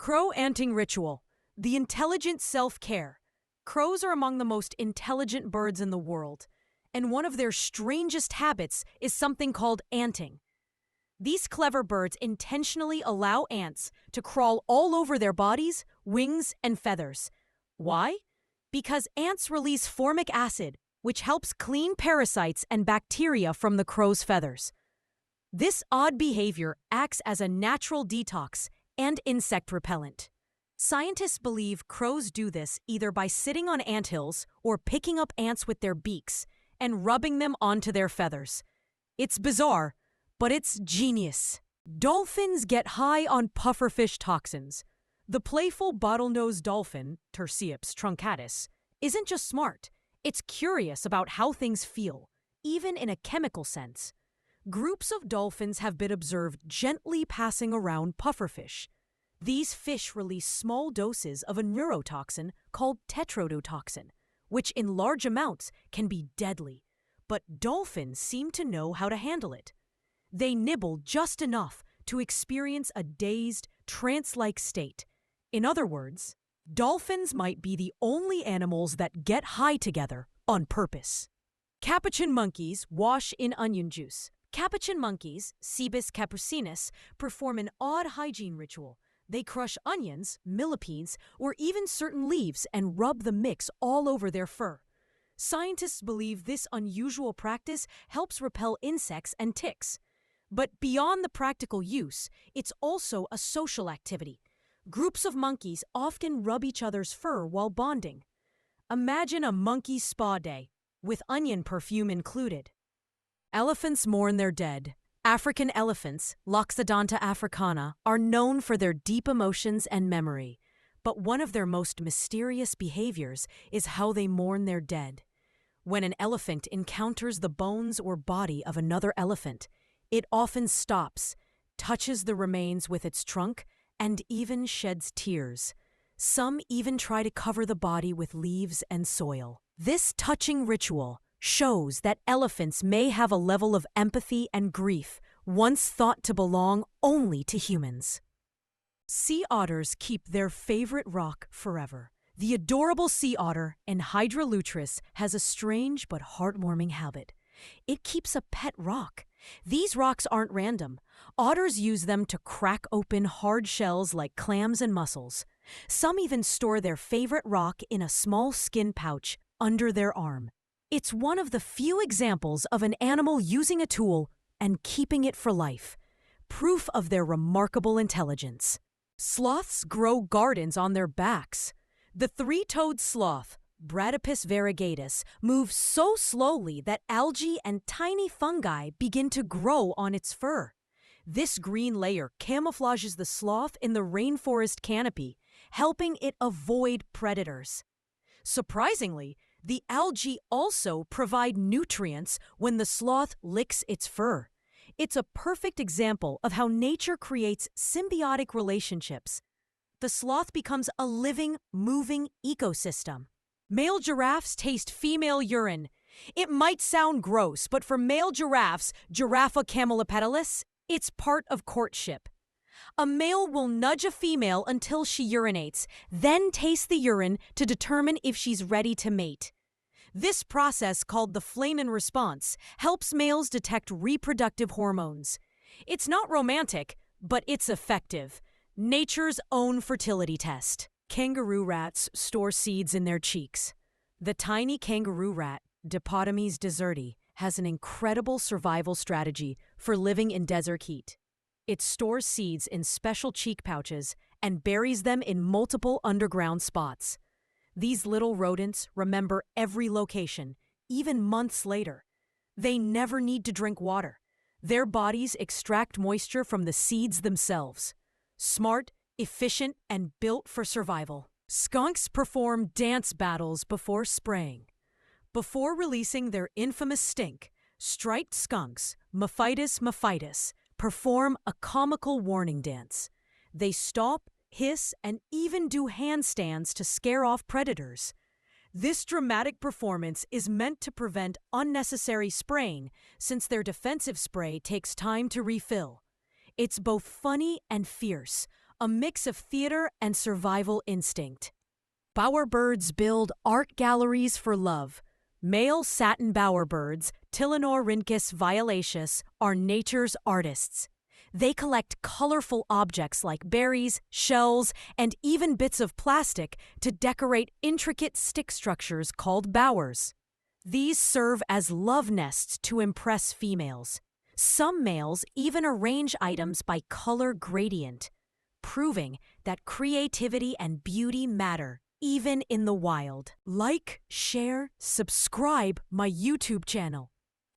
Crow anting ritual. The intelligent self-care. Crows are among the most intelligent birds in the world, and one of their strangest habits is something called anting. These clever birds intentionally allow ants to crawl all over their bodies, wings, and feathers. Why? Because ants release formic acid, which helps clean parasites and bacteria from the crow's feathers. This odd behavior acts as a natural detox and insect repellent. Scientists believe crows do this either by sitting on anthills or picking up ants with their beaks and rubbing them onto their feathers. It's bizarre, but it's genius. Dolphins get high on pufferfish toxins. The playful bottlenose dolphin, Tursiops truncatus, isn't just smart, it's curious about how things feel, even in a chemical sense. Groups of dolphins have been observed gently passing around pufferfish. These fish release small doses of a neurotoxin called tetrodotoxin, which in large amounts can be deadly. But dolphins seem to know how to handle it. They nibble just enough to experience a dazed, trance-like state. In other words, dolphins might be the only animals that get high together on purpose. Capuchin monkeys wash in onion juice. Capuchin monkeys, Cebus capucinus, perform an odd hygiene ritual. They crush onions, millipedes, or even certain leaves and rub the mix all over their fur. Scientists believe this unusual practice helps repel insects and ticks. But beyond the practical use, it's also a social activity. Groups of monkeys often rub each other's fur while bonding. Imagine a monkey spa day, with onion perfume included. Elephants mourn their dead. African elephants, Loxodonta africana, are known for their deep emotions and memory. But one of their most mysterious behaviors is how they mourn their dead. When an elephant encounters the bones or body of another elephant, it often stops, touches the remains with its trunk, and even sheds tears. Some even try to cover the body with leaves and soil. This touching ritual shows that elephants may have a level of empathy and grief once thought to belong only to humans. Sea otters keep their favorite rock forever. The adorable sea otter, Enhydra lutris, has a strange but heartwarming habit. It keeps a pet rock. These rocks aren't random. Otters use them to crack open hard shells like clams and mussels. Some even store their favorite rock in a small skin pouch under their arm. It's one of the few examples of an animal using a tool and keeping it for life. Proof of their remarkable intelligence. Sloths grow gardens on their backs. The three-toed sloth, Bradypus variegatus, moves so slowly that algae and tiny fungi begin to grow on its fur. This green layer camouflages the sloth in the rainforest canopy, helping it avoid predators. Surprisingly, the algae also provide nutrients when the sloth licks its fur. It's a perfect example of how nature creates symbiotic relationships. The sloth becomes a living, moving ecosystem. Male giraffes taste female urine. It might sound gross, but for male giraffes, Giraffa camelopedalis, it's part of courtship. A male will nudge a female until she urinates, then taste the urine to determine if she's ready to mate. This process, called the Flanagan response, helps males detect reproductive hormones. It's not romantic, but it's effective. Nature's own fertility test. Kangaroo rats store seeds in their cheeks. The tiny kangaroo rat, Dipodomys deserti, has an incredible survival strategy for living in desert heat. It stores seeds in special cheek pouches and buries them in multiple underground spots. These little rodents remember every location, even months later. They never need to drink water. Their bodies extract moisture from the seeds themselves. Smart, efficient, and built for survival. Skunks perform dance battles before spraying. Before releasing their infamous stink, striped skunks, Mephitis, perform a comical warning dance. They stomp, hiss, and even do handstands to scare off predators. This dramatic performance is meant to prevent unnecessary spraying, since their defensive spray takes time to refill. It's both funny and fierce, a mix of theater and survival instinct. Bowerbirds build art galleries for love. Male satin bowerbirds, Tillanorhynchus violaceus, are nature's artists. They collect colorful objects like berries, shells, and even bits of plastic to decorate intricate stick structures called bowers. These serve as love nests to impress females. Some males even arrange items by color gradient, proving that creativity and beauty matter even in the wild. Like, share, subscribe my YouTube channel.